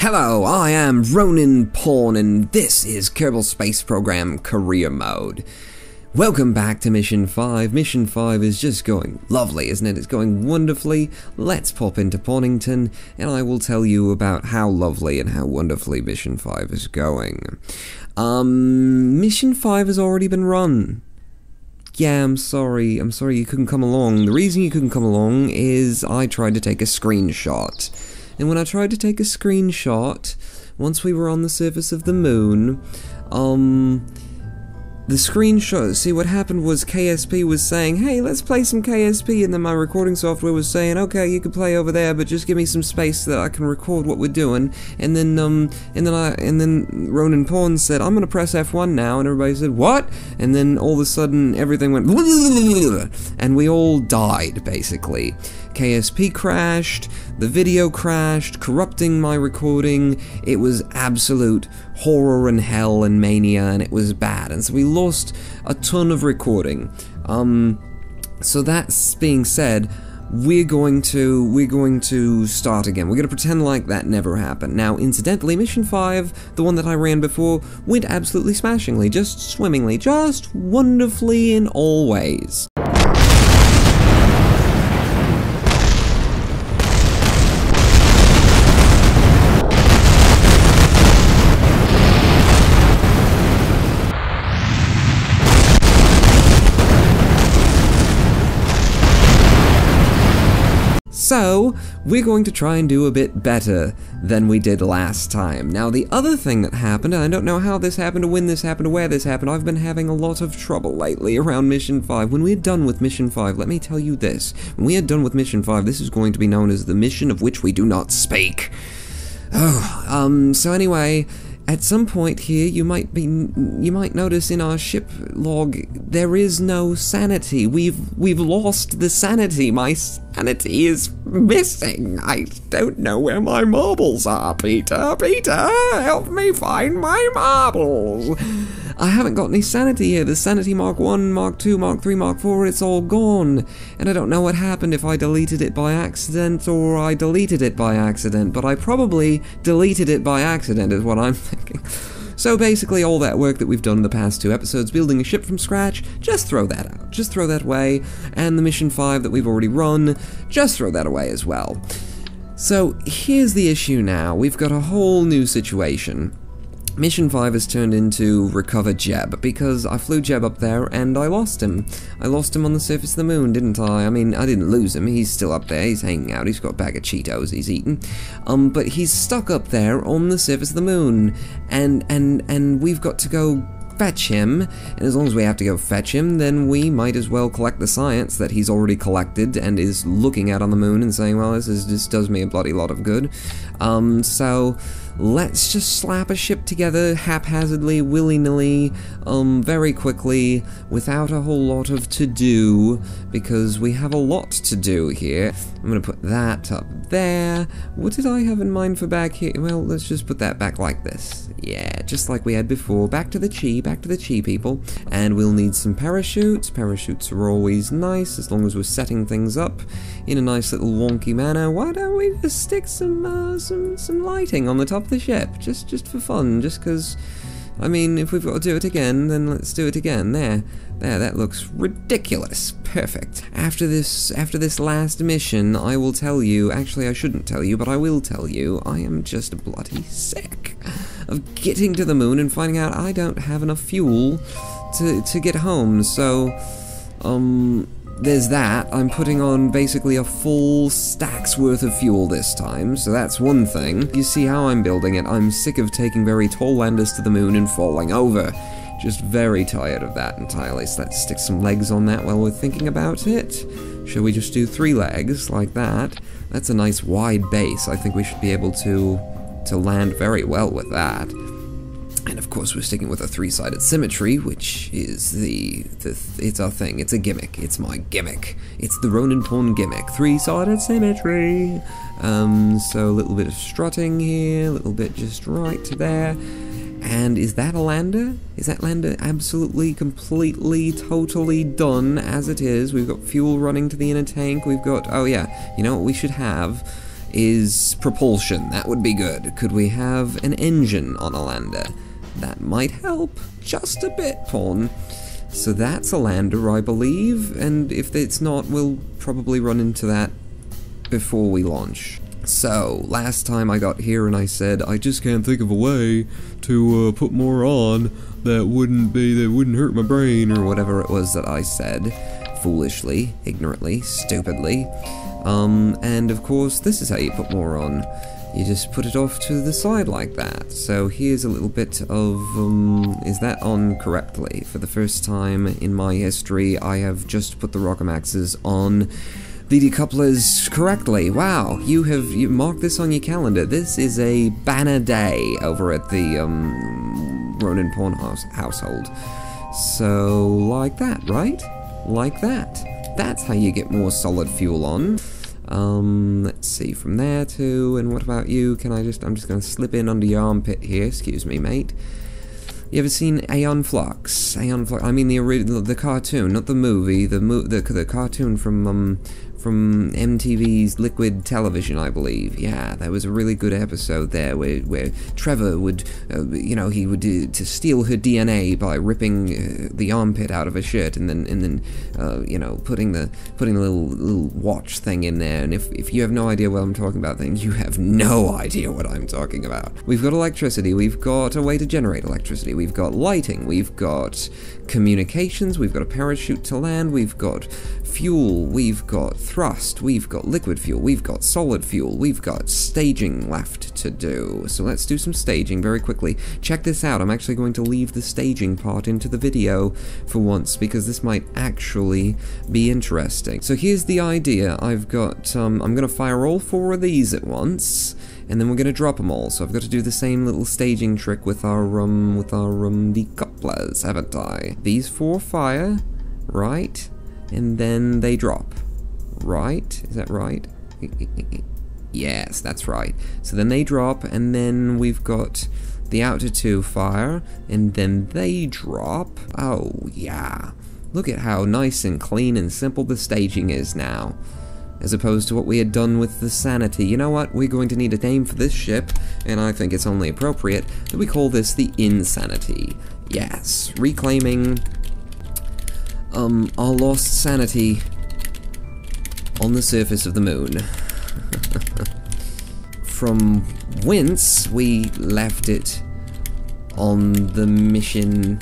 Hello, I am Ronin Pawn, and this is Kerbal Space Program Career Mode. Welcome back to Mission 5. Mission 5 is just going lovely, isn't it? It's going wonderfully. Let's pop into Pawnington, and I will tell you about how lovely and how wonderfully Mission 5 is going. Mission 5 has already been run. Yeah, I'm sorry you couldn't come along. The reason you couldn't come along is I tried to take a screenshot. And when I tried to take a screenshot, once we were on the surface of the moon, the screenshot, see what happened was KSP was saying, hey, let's play some KSP, and then my recording software was saying, okay, you can play over there, but just give me some space so that I can record what we're doing. And then Ronin Pawn said, I'm gonna press F1 now, and everybody said, what? And then all of a sudden, everything went, and we all died, basically. KSP crashed, the video crashed, corrupting my recording. It was absolute horror and hell and mania, and it was bad, and so we lost a ton of recording. So that's being said, we're going to start again. We're going to pretend like that never happened. Now, incidentally, Mission 5, the one that I ran before, went absolutely smashingly, just swimmingly, just wonderfully in all ways. So, we're going to try and do a bit better than we did last time. Now, the other thing that happened, and I don't know how this happened, or when this happened, or where this happened, I've been having a lot of trouble lately around Mission 5. When we're done with Mission 5, let me tell you this. When we are done with Mission 5, this is going to be known as the mission of which we do not speak. So anyway, at some point here, you might notice in our ship log, there is no sanity. We've lost the sanity. My sanity is missing. I don't know where my marbles are, Peter. Peter, help me find my marbles. I haven't got any sanity here. The sanity Mark 1, Mark 2, Mark 3, Mark 4, it's all gone. And I don't know what happened, if I deleted it by accident or I deleted it by accident, but I probably deleted it by accident is what I'm thinking. So basically all that work that we've done in the past 2 episodes, building a ship from scratch, just throw that out. Just throw that away. And the Mission 5 that we've already run, just throw that away as well. So here's the issue now. We've got a whole new situation. Mission 5 has turned into Recover Jeb, because I flew Jeb up there and I lost him. I lost him on the surface of the moon, didn't I? I mean, I didn't lose him, he's still up there, he's hanging out, he's got a bag of Cheetos he's eating. But he's stuck up there on the surface of the moon, and we've got to go fetch him, and as long as we have to go fetch him, then we might as well collect the science that he's already collected and is looking at on the moon and saying, well, this does me a bloody lot of good. So let's just slap a ship together haphazardly, willy-nilly, very quickly, without a whole lot of to-do, because we have a lot to do here. I'm gonna put that up there. What did I have in mind for back here? Well, let's just put that back like this. Yeah, just like we had before. Back to the chi, people. And we'll need some parachutes. Parachutes are always nice, as long as we're setting things up in a nice little wonky manner. Why don't we just stick some lighting on the top of the ship, just for fun, just because, I mean, if we've got to do it again, then let's do it again. There, that looks ridiculous. Perfect. After this last mission, I will tell you, actually I shouldn't tell you, but I will tell you, I am just bloody sick of getting to the moon and finding out I don't have enough fuel to get home, so, there's that. I'm putting on basically a full stack's worth of fuel this time, so that's one thing. You see how I'm building it. I'm sick of taking very tall landers to the moon and falling over. Just very tired of that entirely, so let's stick some legs on that while we're thinking about it. Shall we just do 3 legs, like that? That's a nice wide base. I think we should be able to land very well with that. And of course we're sticking with a 3-sided symmetry, which is it's our thing, it's a gimmick, it's my gimmick. It's the Ronin Pawn gimmick, 3-sided symmetry. So a little bit of strutting here, a little bit just right to there. And is that a lander? Is that lander absolutely, completely, totally done as it is? We've got fuel running to the inner tank, we've got, oh yeah, you know what we should have? is propulsion. That would be good. Could we have an engine on a lander? That might help just a bit, Pawn. So that's a lander, I believe, and if it's not, we'll probably run into that before we launch. So, last time I got here and I said, I just can't think of a way to put more on that wouldn't hurt my brain, or whatever it was that I said. Foolishly, ignorantly, stupidly. And of course, this is how you put more on. You just put it off to the side like that. So here's a little bit of, is that on correctly? For the first time in my history, I have just put the Rockomaxes on the decouplers correctly. Wow, you marked this on your calendar. This is a banner day over at the, Ronin Pawn household. So, like that, right? Like that. That's how you get more solid fuel on. Let's see, from there to, and what about you? I'm just gonna slip in under your armpit here, excuse me, mate. You ever seen Aeon Flux? Aeon Flux, I mean the cartoon, not the movie, the cartoon from MTV's Liquid Television, I believe. Yeah, that was a really good episode there where Trevor would, he would to steal her DNA by ripping the armpit out of her shirt and then putting the little watch thing in there. And if you have no idea what I'm talking about, then you have no idea what I'm talking about. We've got electricity, we've got a way to generate electricity, we've got lighting, we've got communications, we've got a parachute to land, we've got fuel, we've got thrust, we've got liquid fuel, we've got solid fuel, we've got staging left to do. So let's do some staging very quickly. Check this out, I'm actually going to leave the staging part into the video for once, because this might actually be interesting. So here's the idea. I've got, I'm gonna fire all 4 of these at once, and then we're gonna drop them all. So I've got to do the same little staging trick with our decouplers, haven't I? These 4 fire, right? And then they drop, right? Is that right? Yes, that's right. So then they drop, and then we've got the outer 2 fire, and then they drop. Oh, yeah. Look at how nice and clean and simple the staging is now, as opposed to what we had done with the Sanity. You know what? We're going to need a name for this ship, and I think it's only appropriate that we call this the Insanity. Yes, reclaiming our lost sanity on the surface of the moon. From whence we left it on the mission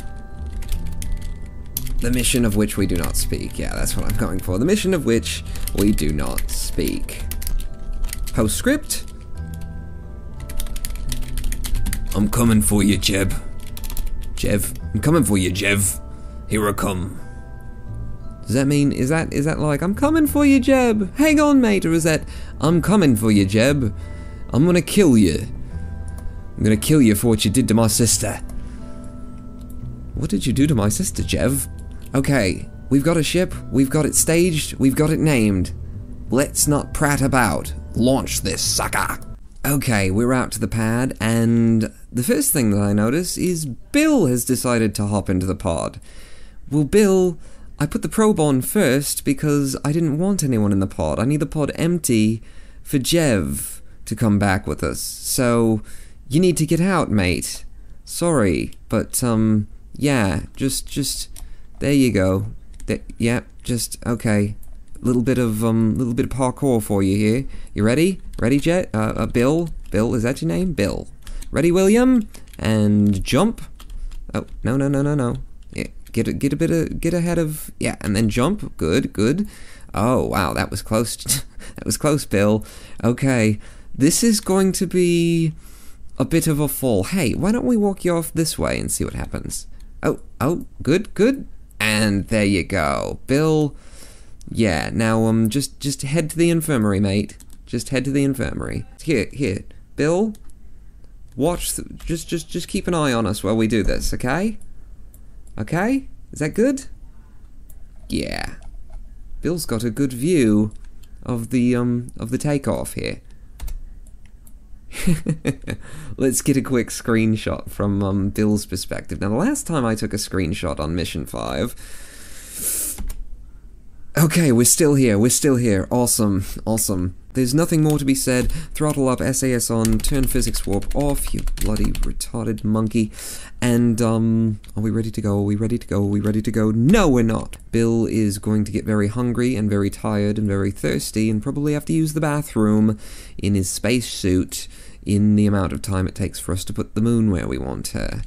of which we do not speak. Yeah, that's what I'm going for. The mission of which we do not speak. Postscript? I'm coming for you, Jeb. Jev, I'm coming for you, Jev. Here I come. Does that mean, is that like, I'm coming for you, Jeb, hang on, mate, or is that, I'm coming for you, Jeb, I'm gonna kill you. I'm gonna kill you for what you did to my sister. What did you do to my sister, Jev? Okay, we've got a ship, we've got it staged, we've got it named. Let's not prat about. Launch this sucker. Okay, we're out to the pad, and the first thing that I notice is Bill has decided to hop into the pod. Well, Bill, I put the probe on first because I didn't want anyone in the pod. I need the pod empty for Jev to come back with us. So, you need to get out, mate. Sorry, but, yeah, just, there you go. Yeah, just, okay. Little bit of parkour for you here. You ready? Ready, Jet? Bill? Bill, is that your name? Bill. Ready, William? And jump. Oh, no. Yeah, get ahead of, yeah, and then jump. Good. Oh, wow, that was close. That was close, Bill. Okay, this is going to be a bit of a fall. Hey, why don't we walk you off this way and see what happens? Oh, good. And there you go. Bill, yeah, now, just head to the infirmary, mate. Just head to the infirmary. Here, Bill, watch, just keep an eye on us while we do this, okay? Okay? Is that good? Yeah. Bill's got a good view of the takeoff here. Let's get a quick screenshot from Bill's perspective. Now, the last time I took a screenshot on Mission 5... Okay, we're still here. Awesome. There's nothing more to be said. Throttle up, SAS on, turn physics warp off, you bloody retarded monkey. And, are we ready to go? Are we ready to go? Are we ready to go? No, we're not! Bill is going to get very hungry and very tired and very thirsty and probably have to use the bathroom in his spacesuit in the amount of time it takes for us to put the moon where we want her.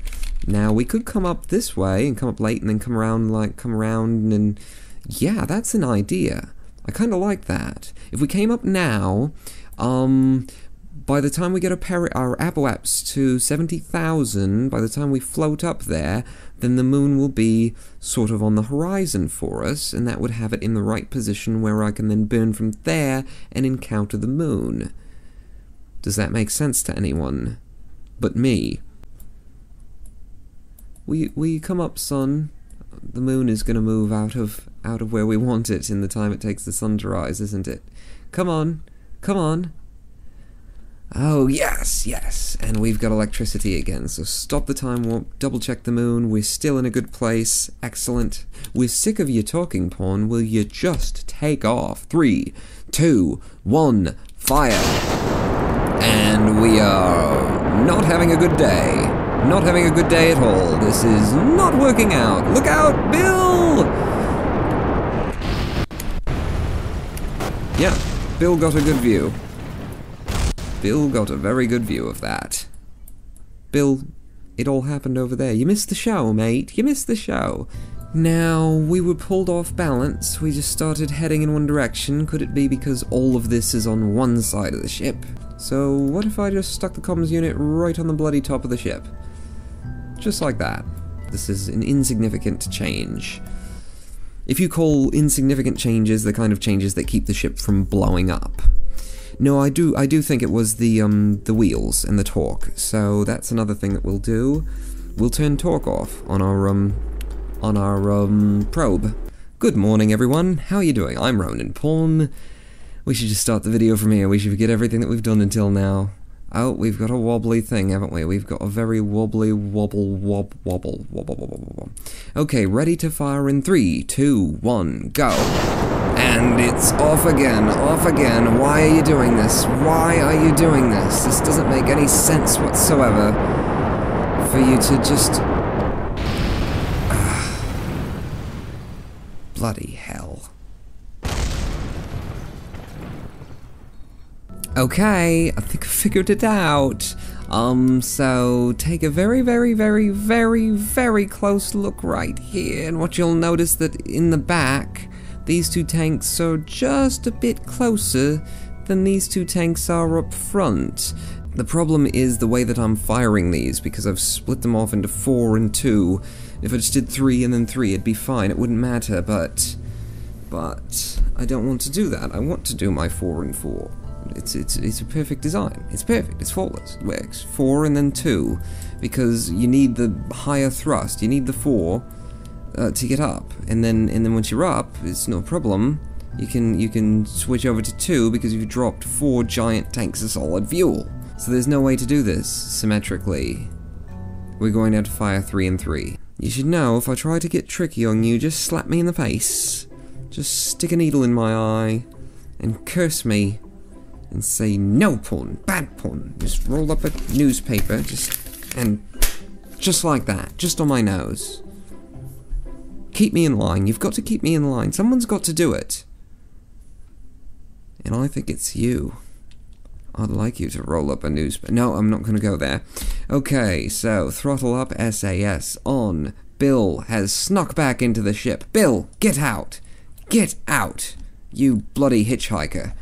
Now, we could come up this way and come up late and then come around and... yeah, that's an idea. I kind of like that. If we came up now, by the time we get our apoaps to 70,000, by the time we float up there, then the moon will be sort of on the horizon for us, and that would have it in the right position where I can then burn from there and encounter the moon. Does that make sense to anyone but me? Will you come up, son? The moon is going to move out of where we want it in the time it takes the sun to rise, isn't it? Come on, come on. Oh, yes, yes, and we've got electricity again, so stop the time warp, double check the moon, we're still in a good place, excellent. We're sick of you talking, Pawn, will you just take off? 3, 2, 1, fire. And we are not having a good day. Not having a good day at all. This is not working out. Look out, Bill! Yeah, Bill got a good view. Bill got a very good view of that. Bill, it all happened over there. You missed the show, mate. You missed the show. Now, we were pulled off balance. We just started heading in one direction. Could it be because all of this is on one side of the ship? So, what if I just stuck the comms unit right on the bloody top of the ship? Just like that. This is an insignificant change. If you call insignificant changes the kind of changes that keep the ship from blowing up. No, I do think it was the wheels and the torque, so that's another thing that we'll do. We'll turn torque off on our probe. Good morning, everyone. How are you doing? I'm Ronin Pawn. We should just start the video from here. We should forget everything that we've done until now. Oh, we've got a wobbly thing, haven't we? We've got a very wobbly wobble. Okay, ready to fire in 3, 2, 1, go. And it's off again, off again. Why are you doing this? Why are you doing this? This doesn't make any sense whatsoever for you to just... bloody hell. Okay, I think I figured it out. So take a very close look right here, and what you'll notice that in the back, these two tanks are just a bit closer than these two tanks are up front. The problem is the way that I'm firing these, because I've split them off into 4 and 2. If I just did 3 and then 3, it'd be fine, it wouldn't matter, but I don't want to do that. I want to do my 4 and 4. It's a perfect design. It's perfect. It's faultless. It works. 4 and then 2, because you need the higher thrust. You need the 4 to get up, and then once you're up, it's no problem. You can switch over to 2 because you've dropped 4 giant tanks of solid fuel. So there's no way to do this symmetrically. We're going to have to fire 3 and 3. You should know if I try to get tricky on you, just slap me in the face. Just stick a needle in my eye and curse me. And say, no Pawn, bad Pawn. Just roll up a newspaper, just like that, just on my nose. Keep me in line, you've got to keep me in line. Someone's got to do it. And I think it's you. I'd like you to roll up a newspaper. No, I'm not going to go there. Okay, so, throttle up, SAS on. Bill has snuck back into the ship. Bill, get out! Get out! You bloody hitchhiker.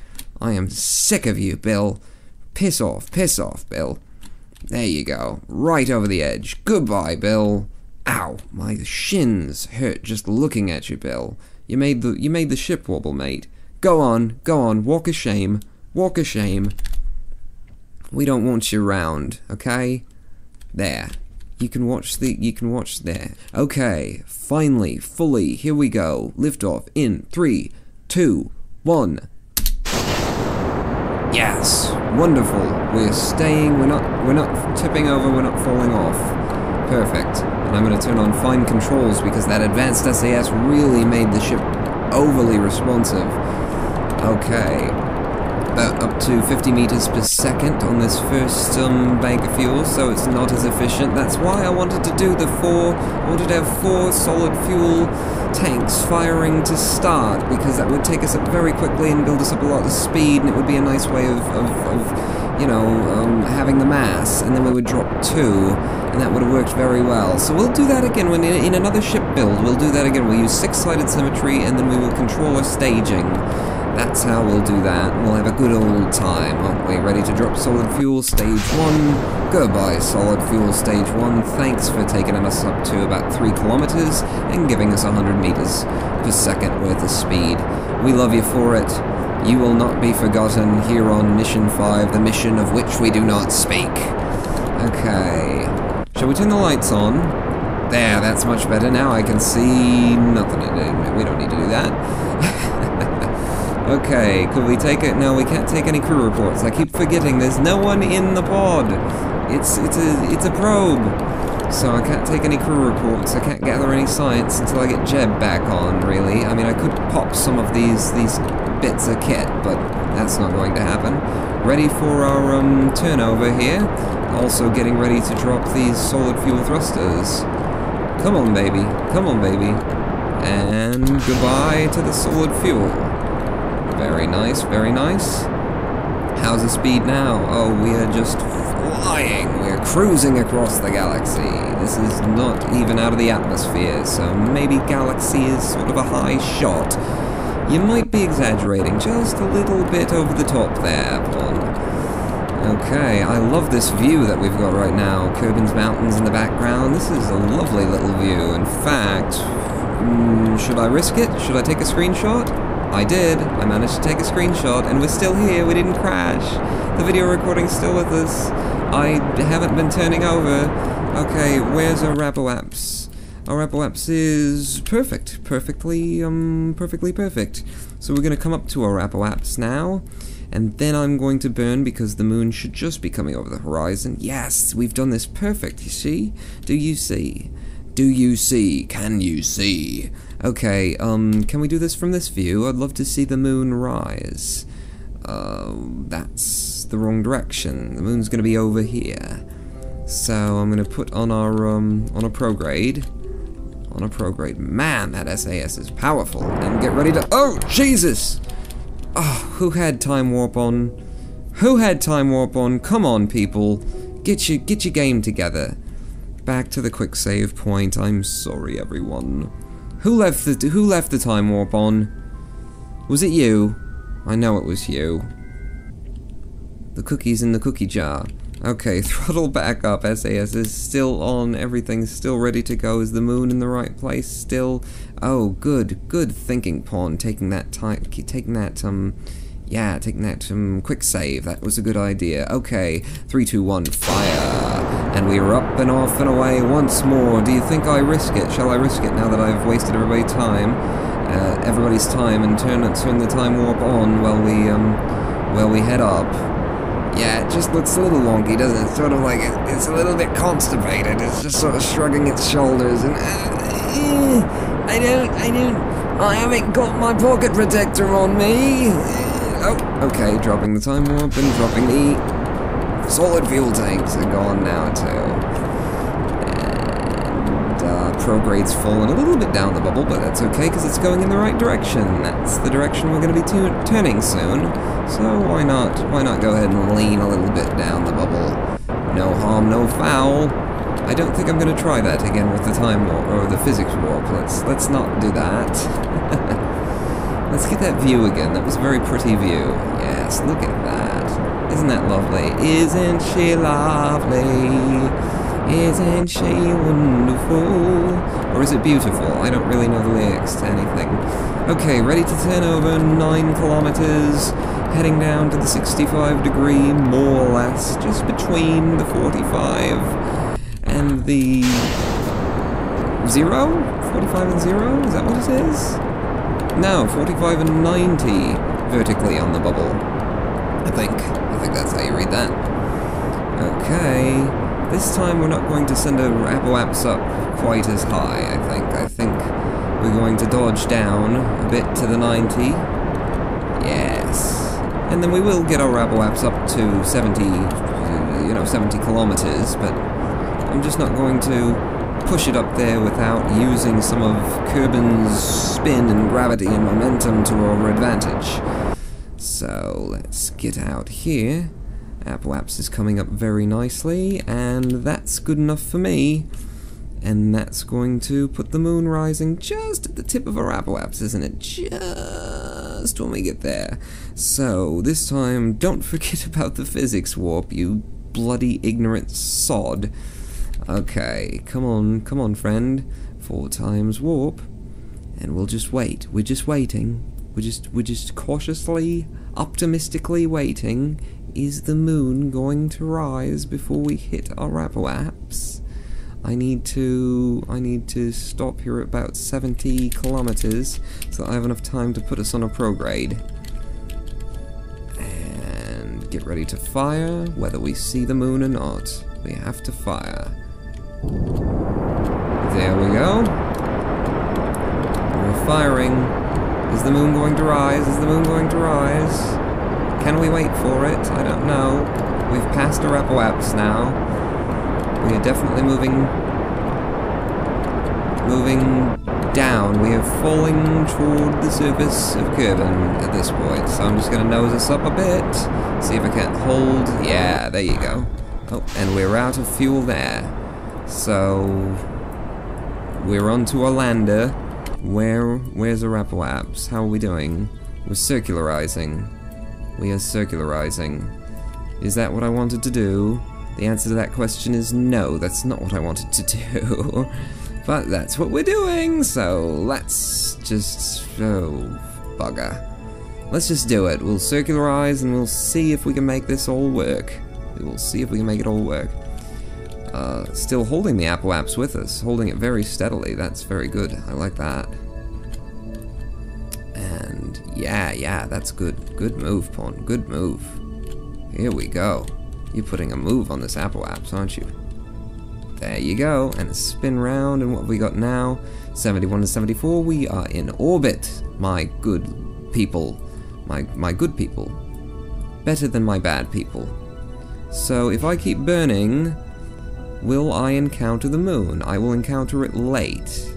I am sick of you, Bill. Piss off, Bill. There you go. Right over the edge. Goodbye, Bill. Ow, my shins hurt just looking at you, Bill. You made the ship wobble, mate. Go on, walk a shame. Walk a shame. We don't want you around, okay? There. You can watch there. Okay, finally, fully, here we go. Lift off in 3, 2, 1. Yes, wonderful. We're staying, we're not tipping over, we're not falling off. Perfect. And I'm going to turn on fine controls because that advanced SAS really made the ship overly responsive. Okay. about up to 50 meters per second on this first bank of fuel, so it's not as efficient. That's why I wanted to do I wanted to have 4 solid fuel tanks firing to start, because that would take us up very quickly and build us up a lot of speed, and it would be a nice way of you know, having the mass, and then we would drop 2, and that would have worked very well. So we'll do that again when in another ship build. We'll do that again. We'll use 6-sided symmetry, and then we will control our staging. That's how we'll do that. We'll have a good old time, aren't we? Ready to drop solid fuel, stage 1. Goodbye, solid fuel, stage 1. Thanks for taking us up to about 3 kilometers and giving us 100 meters per second worth of speed. We love you for it. You will not be forgotten here on Mission 5, the mission of which we do not speak. Okay. Shall we turn the lights on? There, that's much better. Now I can see nothing. We don't need to do that. Okay, could we take it? No, we can't take any crew reports. I keep forgetting there's no one in the pod. It's a probe. So I can't take any crew reports. I can't gather any science until I get Jeb back on, really. I mean, I could pop some of these bits of kit, but that's not going to happen. Ready for our turnover here. Also getting ready to drop these solid fuel thrusters. Come on, baby. Come on, baby. And goodbye to the solid fuel. Very nice, very nice. How's the speed now? Oh, we are just flying. We're cruising across the galaxy. This is not even out of the atmosphere, so maybe galaxy is sort of a high shot. You might be exaggerating just a little bit over the top there, Pawn. Okay, I love this view that we've got right now. Kerbin's Mountains in the background. This is a lovely little view. In fact, should I risk it? Should I take a screenshot? I did. I managed to take a screenshot, and we're still here. We didn't crash. The video recording's still with us. I haven't been turning over. Okay, where's our Rapo-Apps? Our Rapo-Apps is perfect. Perfectly perfect. So we're going to come up to our Rapo-Apps now, and then I'm going to burn because the moon should just be coming over the horizon. Yes, we've done this perfect, you see? Do you see? Do you see? Can you see? Okay, can we do this from this view? I'd love to see the moon rise. That's the wrong direction. The moon's gonna be over here. So I'm gonna put on our, on a prograde. On a prograde. Man, that SAS is powerful. And get ready to— oh, Jesus! Oh, who had time warp on? Who had time warp on? Come on, people. Get your game together. Back to the quick save point. I'm sorry, everyone. Who left the time warp on? Was it you? I know it was you. The cookie's in the cookie jar. Okay, throttle back up. SAS is still on. Everything's still ready to go. Is the moon in the right place still? Oh, good thinking, Pawn. Taking that quick save. That was a good idea. Okay, 3, 2, 1, fire. And we are up and off and away once more. Do you think I risk it? Shall I risk it now that I've wasted everybody's time and turn the time warp on while we head up? Yeah, it just looks a little wonky, doesn't it? Sort of like it's a little bit constipated. It's just sort of shrugging its shoulders and I haven't got my pocket protector on me. Oh, okay, dropping the time warp and dropping the solid fuel tanks are gone now too. And prograde's fallen a little bit down the bubble, but that's okay because it's going in the right direction. That's the direction we're going to be turning soon. So why not go ahead and lean a little bit down the bubble? No harm, no foul. I don't think I'm going to try that again with the time warp or the physics warp. Let's not do that. Let's get that view again. That was a very pretty view. Yes, look at that. Isn't that lovely? Isn't she lovely? Isn't she wonderful? Or is it beautiful? I don't really know the lyrics to anything. Okay, ready to turn over 9 kilometers. Heading down to the 65 degree, more or less, just between the 45 and the 0? 45 and 0? Is that what it is? No, 45 and 90 vertically on the bubble. I think that's how you read that. Okay, this time we're not going to send our Rapo-Apps up quite as high, I think we're going to dodge down a bit to the 90. Yes. and then we will get our Rabble-Apps up to 70, 70 kilometers, but I'm just not going to push it up there without using some of Kerbin's spin and gravity and momentum to our advantage. So, let's get out here. Rabble-Apps is coming up very nicely, and that's good enough for me. And that's going to put the moon rising just at the tip of our Rabble-Apps, isn't it? Just when we get there. So, this time, don't forget about the physics warp, you bloody ignorant sod. Okay, come on, friend. 4 times warp. And we'll just wait. We're just waiting. We're just cautiously, optimistically waiting. Is the moon going to rise before we hit our Rabble-Apps? I need to stop here at about 70 kilometers so that I have enough time to put us on a prograde. And get ready to fire, whether we see the moon or not. We have to fire. There we go. We're firing. Is the moon going to rise? Is the moon going to rise? Can we wait for it? I don't know. We've passed the Rabble-Apps now. We are definitely moving down. We are falling toward the surface of Kerbin at this point. So I'm just going to nose us up a bit. See if I can't hold. Yeah, there you go. Oh, and we're out of fuel there. So we're onto our lander. Where's the Rabble-Apps? How are we doing? We're circularizing. We are circularizing. Is that what I wanted to do? The answer to that question is no, that's not what I wanted to do. But that's what we're doing, so let's just... oh, bugger. Let's just do it. We'll circularize and we'll see if we can make this all work. We will see if we can make it all work. Still holding the Rabble-Apps with us, holding it very steadily. That's very good. I like that. And yeah, that's good. Good move, Pawn. Good move. Here we go. You're putting a move on this Rabble-Apps, aren't you? There you go, and a spin round, and what have we got now? 71 to 74, we are in orbit, my good people. My good people. Better than my bad people. So, if I keep burning, will I encounter the moon? I will encounter it late.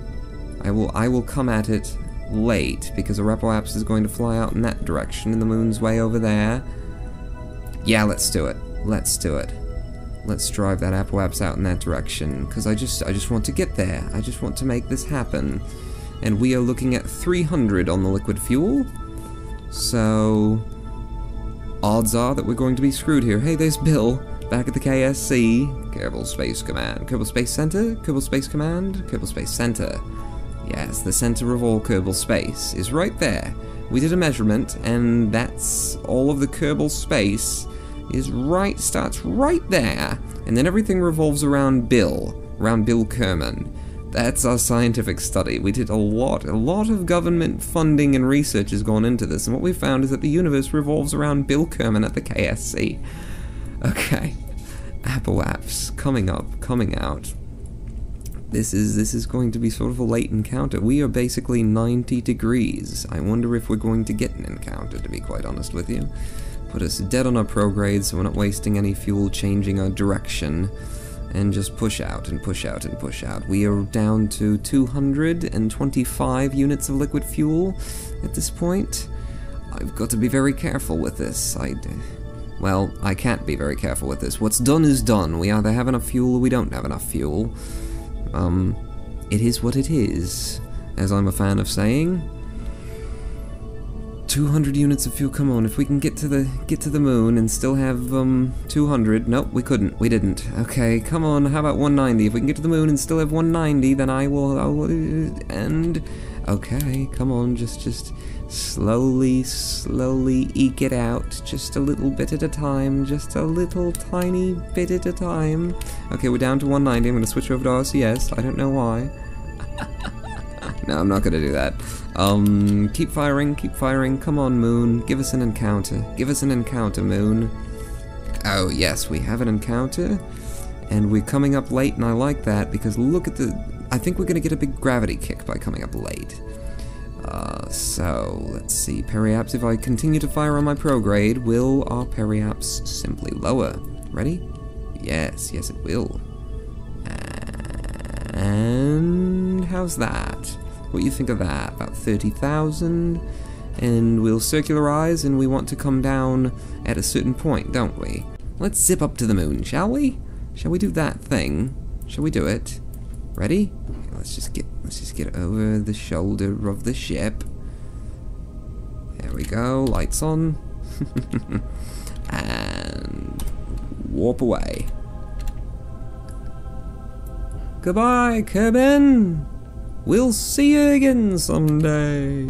I will come at it late, because a Rabble-Apps is going to fly out in that direction, and the moon's way over there. Yeah, let's do it. Let's do it. Let's drive that Rabble-Apps out in that direction, because I just want to get there. I just want to make this happen. And we are looking at 300 on the liquid fuel. So, odds are that we're going to be screwed here. Hey, there's Bill, back at the KSC. Kerbal Space Command. Kerbal Space Center? Kerbal Space Command? Kerbal Space Center. Yes, the center of all Kerbal Space is right there. We did a measurement, and that's all of the Kerbal Space starts right there, and then everything revolves around Bill Kerman. That's our scientific study. We did a lot of government funding and research has gone into this, and what we found is that the universe revolves around Bill Kerman at the KSC. Okay, Rabble-Apps coming out. This is going to be sort of a late encounter. We are basically 90 degrees. I wonder if we're going to get an encounter, to be quite honest with you. Put us dead on our prograde, so we're not wasting any fuel changing our direction, and just push out and push out and push out. We are down to 225 units of liquid fuel at this point. I've got to be very careful with this. Well, I can't be very careful with this. What's done is done. We either have enough fuel or we don't have enough fuel. It is what it is, as I'm a fan of saying. 200 units of fuel, come on, if we can get to the moon and still have 200, nope, we couldn't, we didn't. Okay, come on, how about 190? If we can get to the moon and still have 190, then I will end. Okay, come on, just slowly eke it out, just a little bit at a time, just a little tiny bit at a time. Okay, we're down to 190, I'm gonna switch over to RCS, I don't know why. No, I'm not gonna do that. Keep firing, come on, moon, give us an encounter, moon. Oh, yes, we have an encounter, and we're coming up late, and I like that, because look at I think we're gonna get a big gravity kick by coming up late. So, let's see, periaps, if I continue to fire on my prograde, will our periaps simply lower? Ready? Yes, yes it will. And how's that? What do you think of that? About 30,000? And we'll circularize, and we want to come down at a certain point, don't we? Let's zip up to the moon, shall we? Shall we do that thing? Shall we do it? Ready? Okay, let's just get over the shoulder of the ship. There we go, lights on. And warp away. Goodbye, Kerbin. We'll see you again someday.